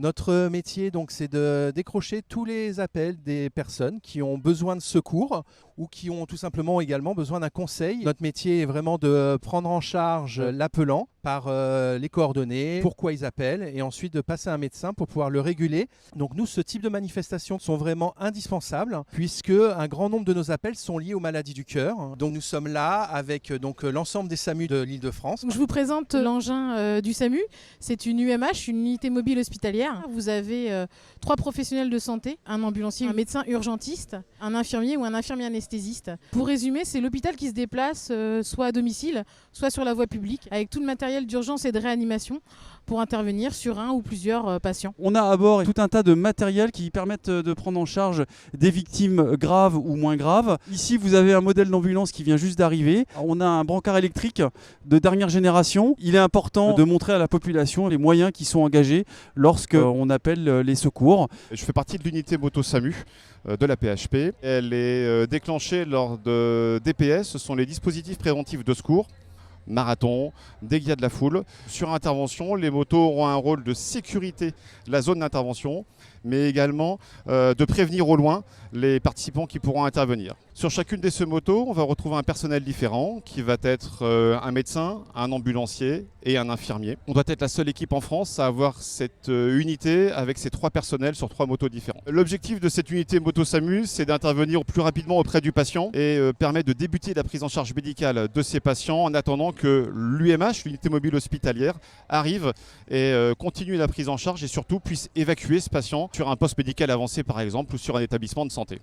Notre métier, donc, c'est de décrocher tous les appels des personnes qui ont besoin de secours ou qui ont tout simplement également besoin d'un conseil. Notre métier est vraiment de prendre en charge l'appelant par les coordonnées, pourquoi ils appellent, et ensuite de passer à un médecin pour pouvoir le réguler. Donc nous, ce type de manifestations sont vraiment indispensables puisque un grand nombre de nos appels sont liés aux maladies du cœur. Donc nous sommes là avec l'ensemble des SAMU de l'Île-de-France. Je vous présente l'engin du SAMU. C'est une UMH, une unité mobile hospitalière. Vous avez 3 professionnels de santé, un ambulancier, un médecin urgentiste, un infirmier ou un infirmier anesthésiste. Pour résumer, c'est l'hôpital qui se déplace soit à domicile, soit sur la voie publique, avec tout le matériel d'urgence et de réanimation pour intervenir sur un ou plusieurs patients. On a à bord tout un tas de matériel qui permettent de prendre en charge des victimes graves ou moins graves. Ici, vous avez un modèle d'ambulance qui vient juste d'arriver. On a un brancard électrique de dernière génération. Il est important de montrer à la population les moyens qui sont engagés lorsqu'on appelle les secours. Je fais partie de l'unité moto SAMU de la PHP. Elle est déclenchée lors de DPS, ce sont les dispositifs préventifs de secours. Marathon, dès qu'il y a de la foule. Sur intervention, les motos auront un rôle de sécurité de la zone d'intervention, mais également de prévenir au loin les participants qui pourront intervenir. Sur chacune de ces motos, on va retrouver un personnel différent qui va être un médecin, un ambulancier et un infirmier. On doit être la seule équipe en France à avoir cette unité avec ces 3 personnels sur 3 motos différents. L'objectif de cette unité moto SAMU, c'est d'intervenir plus rapidement auprès du patient et permettre de débuter la prise en charge médicale de ces patients en attendant que l'UMH, l'unité mobile hospitalière, arrive et continue la prise en charge et surtout puisse évacuer ce patient sur un poste médical avancé par exemple ou sur un établissement de santé.